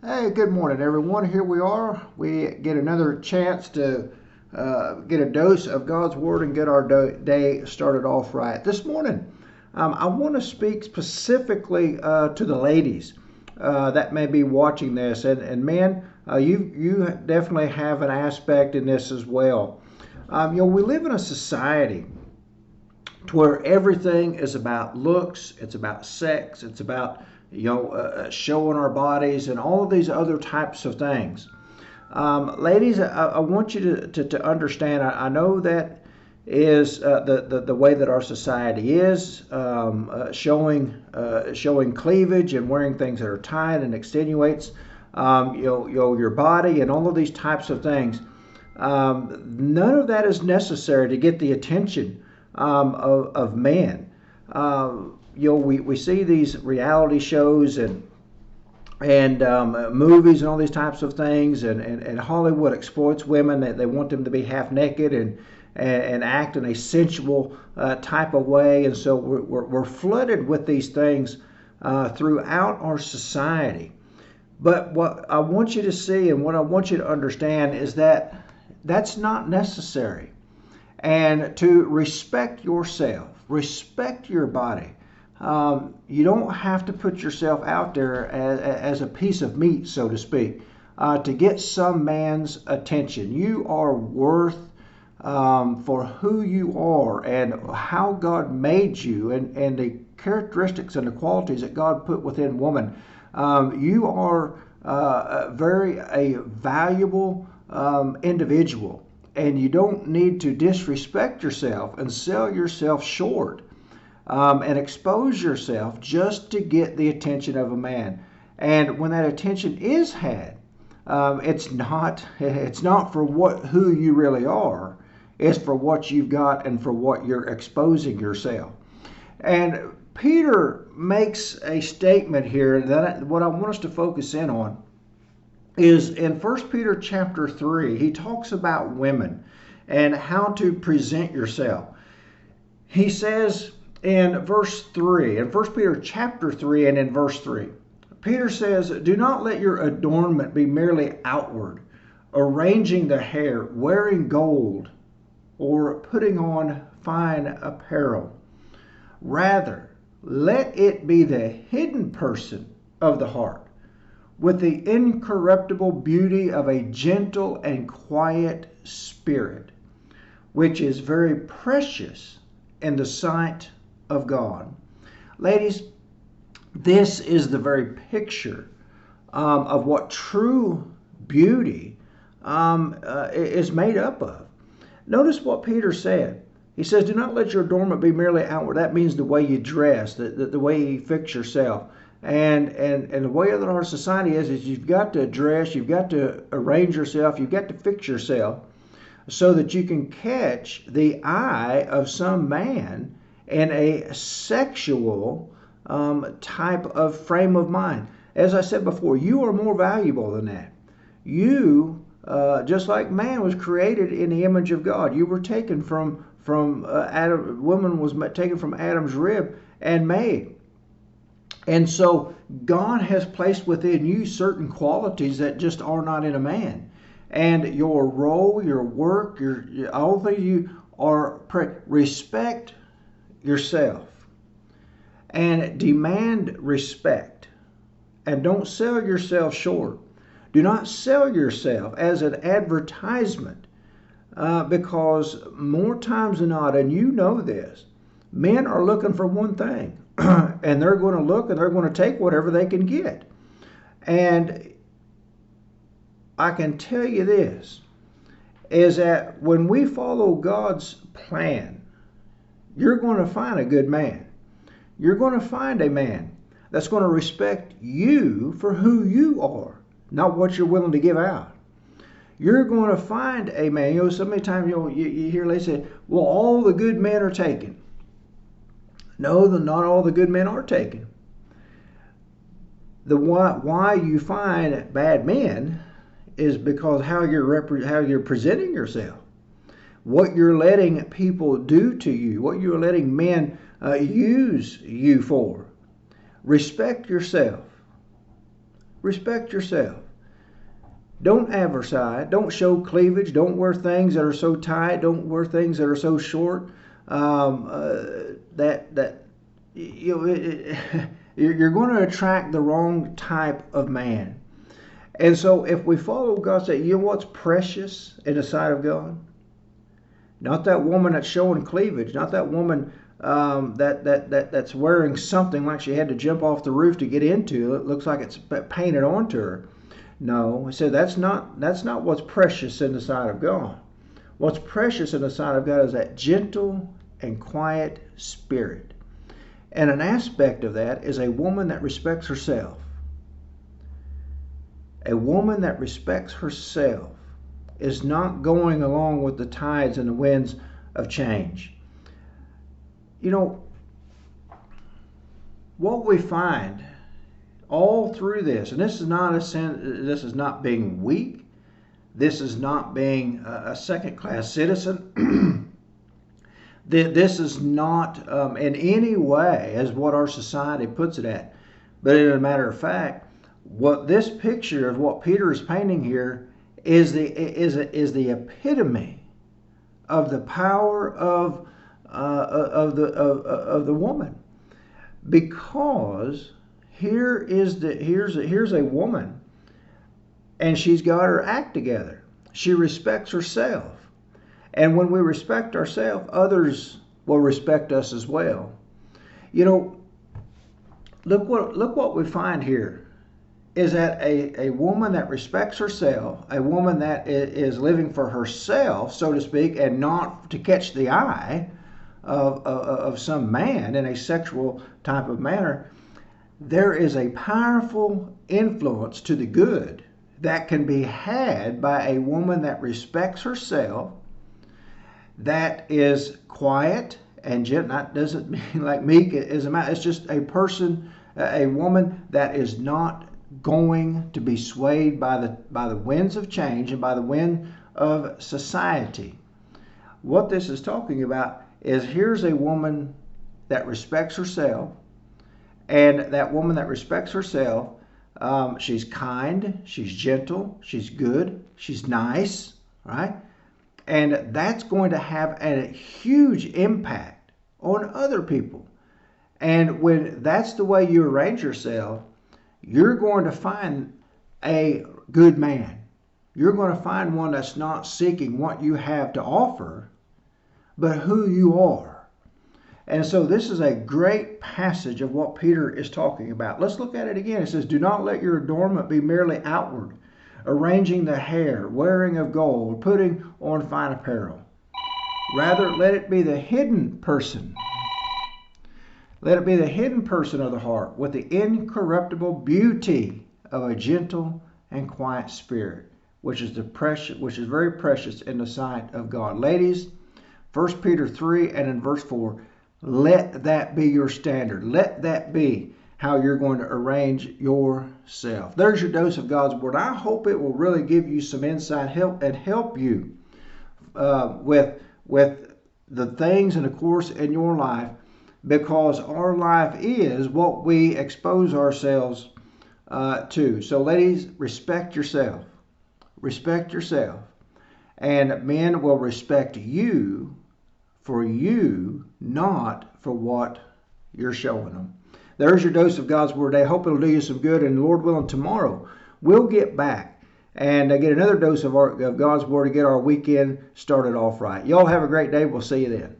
Hey, good morning, everyone. Here we are. We get another chance to get a dose of God's Word and get our day started off right. This morning, I want to speak specifically to the ladies that may be watching this, and men, you definitely have an aspect in this as well. We live in a society to where everything is about looks, it's about sex, it's about showing our bodies and all of these other types of things. Ladies, I want you to understand. I know that is the way that our society is showing cleavage and wearing things that are tight and extenuates your body and all of these types of things. None of that is necessary to get the attention of men. We see these reality shows and movies and all these types of things, and Hollywood exploits women. They want them to be half naked and act in a sensual type of way, and so we're flooded with these things throughout our society. But what I want you to see and what I want you to understand is that that's not necessary. And to respect yourself, respect your body. You don't have to put yourself out there as a piece of meat, so to speak, to get some man's attention. You are worth for who you are and how God made you and the characteristics and the qualities that God put within woman. You are very a valuable individual, and you don't need to disrespect yourself and sell yourself short and expose yourself just to get the attention of a man. And when that attention is had, it's not for who you really are. It's for what you've got and for what you're exposing yourself. And Peter makes a statement here that what I want us to focus in on is in 1 Peter chapter 3. He talks about women and how to present yourself. He says in verse 3, in 1 Peter chapter 3 and in verse 3, Peter says, "Do not let your adornment be merely outward, arranging the hair, wearing gold, or putting on fine apparel. Rather, let it be the hidden person of the heart, with the incorruptible beauty of a gentle and quiet spirit, which is very precious in the sight of God." Ladies, this is the very picture of what true beauty is made up of. Notice what Peter said. He says, "Do not let your adornment be merely outward." That means the way you dress, the way you fix yourself. And the way that our society is you've got to dress, you've got to arrange yourself, you've got to fix yourself so that you can catch the eye of some man in a sexual type of frame of mind. As I said before, you are more valuable than that. You, just like man was created in the image of God, you were taken from Adam. Woman was taken from Adam's rib and made. And so God has placed within you certain qualities that just are not in a man. And your role, your work, all things you are, respect yourself and demand respect. And don't sell yourself short. Do not sell yourself as an advertisement because more times than not, and you know this, men are looking for one thing and they're going to look and they're going to take whatever they can get. And I can tell you this, is that when we follow God's plan, you're going to find a good man. You're going to find a man that's going to respect you for who you are, not what you're willing to give out. You're going to find a man. So many times you hear they say, "Well, all the good men are taken." No, not all the good men are taken. The why you find bad men is because how you're presenting yourself, what you're letting people do to you, what you're letting men use you for. Respect yourself. Respect yourself. Don't adversate. Don't show cleavage. Don't wear things that are so tight. Don't wear things that are so short. That you know, you're going to attract the wrong type of man. And so, if we follow God, say, you know what's precious in the sight of God? Not that woman that's showing cleavage. Not that woman that's wearing something like she had to jump off the roof to get into. It looks like it's painted onto her. No, he said that's not what's precious in the sight of God. What's precious in the sight of God is that gentle and quiet spirit. And an aspect of that is a woman that respects herself. A woman that respects herself is not going along with the tides and the winds of change. You know, what we find all through this, and this is not being weak, this is not being a second-class citizen. This is not in any way as what our society puts it at. But as a matter of fact, what this picture of what Peter is painting here is the epitome of the power of the woman, because here's a woman, and she's got her act together. She respects herself. And when we respect ourselves, others will respect us as well. You know, look what we find here is that a woman that respects herself, a woman that is living for herself, so to speak, and not to catch the eye of some man in a sexual type of manner, there is a powerful influence to the good that can be had by a woman that respects herself, that is quiet and gentle. That doesn't mean like meek. It's just a person, a woman that is not going to be swayed by the winds of change and by the wind of society. What this is talking about is here's a woman that respects herself, and that woman that respects herself, she's kind, she's gentle, she's good, she's nice, right? And that's going to have a huge impact on other people. And when that's the way you arrange yourself, you're going to find a good man. You're going to find one that's not seeking what you have to offer, but who you are. And so this is a great passage of what Peter is talking about. Let's look at it again. It says, do not let your adornment be merely outward, arranging the hair, wearing of gold, putting on fine apparel. Rather, let it be the hidden person. Let it be the hidden person of the heart with the incorruptible beauty of a gentle and quiet spirit, which is very precious in the sight of God. Ladies, 1 Peter 3 and in verse 4, let that be your standard. Let that be how you're going to arrange yourself. There's your dose of God's Word. I hope it will really give you some insight, help you with the things and the course in your life, because our life is what we expose ourselves to. So ladies, respect yourself. Respect yourself. And men will respect you for you, not for what you're showing them. There's your dose of God's Word today. I hope it'll do you some good. And Lord willing, tomorrow we'll get back and get another dose of God's Word to get our weekend started off right. Y'all have a great day. We'll see you then.